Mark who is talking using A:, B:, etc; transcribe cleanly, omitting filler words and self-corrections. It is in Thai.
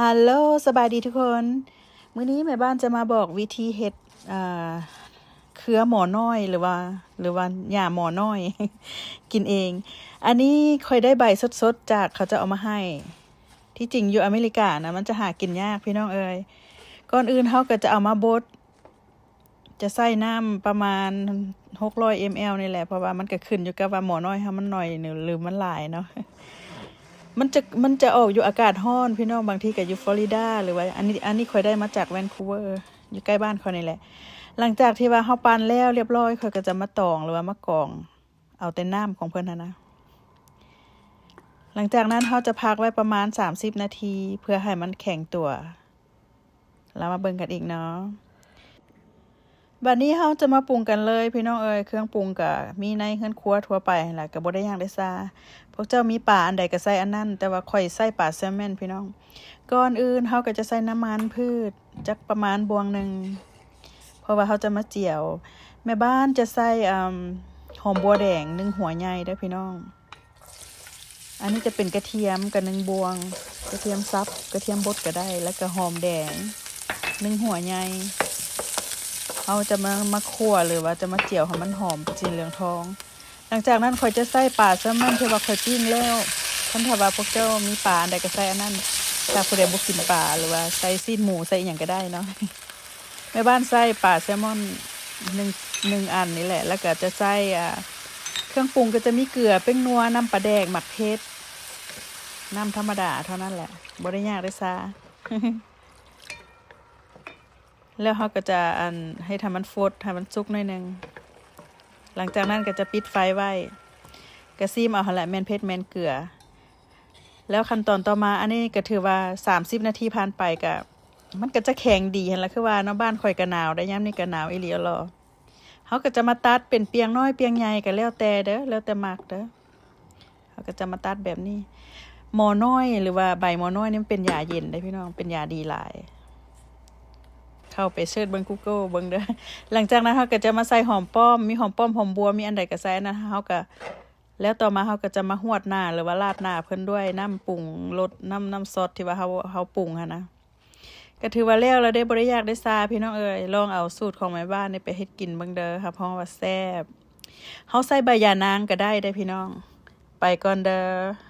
A: ฮัลโหลสบายดีทุกคนมื้อนี้แม่บ้านจะมาบอกวิธีเฮ็ดเครือหมอน้อยหรือว่าหญ้าหมอน้อย กินเอง อันนี้ค่อยได้ใบสดๆจากเขาจะเอามาให้ ที่จริงอยู่อเมริกานะมันจะหากินยากพี่น้องเอ๋ยก่อนอื่นเฮาก็จะเอามาบดจะใส่น้ำประมาณ600 ml นี่แหละเพราะว่ามันก็ขึ้นอยู่กับว่าหมอน้อยเฮามันน้อยหรือมันหลายเนาะ มันจะออกอยู่อากาศร้อนพี่น้องบางทีก็อยู่ฟลอริดาหรือว่าอันนี้ค่อยได้มาจากแวนคูเวอร์อยู่ใกล้บ้านเขานี่แหละหลังจากที่ว่าเฮาปั่นแล้วเรียบร้อยค่อยก็จะมาตองหรือว่ามากรองเอาแต่น้ำของเพิ่นนะหลังจากนั้นเฮาจะพักไว้ประมาณ30นาทีเพื่อให้มันแข็งตัวแล้วมาเบิ่งกันอีกเนาะบัดนี้เฮาจะมาปรุงกันเลยพี่น้องเอ้ยเครื่องปรุงก็มีในเฮือนครัวทั่วไปแหละก็บ่ได้ยากได้ซาพวกเจ้ามีปลาอันใดก็ใส่อันนั้นแต่ว่าข่อยใส่ปลาแซลมอนพี่น้องก่อนอื่นเฮาก็จะใส่น้ำมันพืชจักประมาณบวงหนึ่งเพราะว่าเฮาจะมาเจียวแม่บ้านจะใส่หอมบัวแดง1หัวใหญ่เด้อพี่น้องอันนี้จะเป็นกระเทียมกับ1บวงกระเทียมสับกระเทียมบดก็ได้แล้วก็หอมแดง1หัวใหญ่เอาจะมาคั่วหรือว่าจะมาเจียวให้มันหอมสีเหลืองทองหลังจากนั้นข่อยจะใส่ปลาแซลมอนที่ว่าข่อยปิ้งแล้วคันถ้าว่าพวกเจ้ามีปลาอันใดก็ใส่อันนั้นถ้าผู้ใดบ่กินปลาหรือว่าใส่ซีนหมูใส่หยังก็ได้เนาะ แม่บ้านใส่ปลาแซลมอนหนึ่งอันนี่แหละแล้วก็จะใส่เครื่องปรุงก็จะมีเกลือเป้งนัวน้ำปลาแดกหมักเพชรน้ำธรรมดาเท่านั้นแหละบ่ได้ยากได้ซา แล้วเขาก็จะให้ทำมันฟดให้มันสุกหน่อยนึงหลังจากนั้นก็จะปิดไฟไว้กระซีมเอาหั่นแหละแม่นเผ็ดแม่นเกลือแล้วขั้นตอนต่อมาอันนี้ก็ถือว่า30นาทีผ่านไปก็มันก็จะแข็งดีหั่นล่ะคือว่าเนาะบ้านข่อยก็หนาวได้ยามนี้ก็หนาวอีหลีอ่อเขาก็จะมาตัดเป็นเปียงน้อยเปียงใหญ่ก็แล้วแต่เด้อแล้วแต่มักเด้อเขาก็จะมาตัดแบบนี้หมอน้อยหรือว่าใบหมอน้อยนี่มันเป็นยาเย็นได้พี่น้องเป็นยาดีหลายเข้าไปเสิร์ชเบิ่ง Google เบิ่งเด้อหลังจากนั้นเฮาก็จะมาใส่หอมป้อมมีหอมป้อมหอมบัวมีอันใดก็ใส่อันนั้นเฮาก็แล้วต่อมาเฮาก็จะมาฮวดหน้าหรือว่าราดหน้าเพิ่นด้วยน้ำปรุงรสน้ำซอสที่ว่าเฮาปรุงหั่นนะก็ถือว่าแล้วได้บ่ได้ยากได้ซาพี่น้องเอ้ยลองเอาสูตรของแม่บ้านนี่ไปเฮ็ดกินเบิ่งเด้อค่ะเพราะว่าแซ่บเฮาใส่ใบยานางก็ได้พี่น้องไปก่อนเด้อ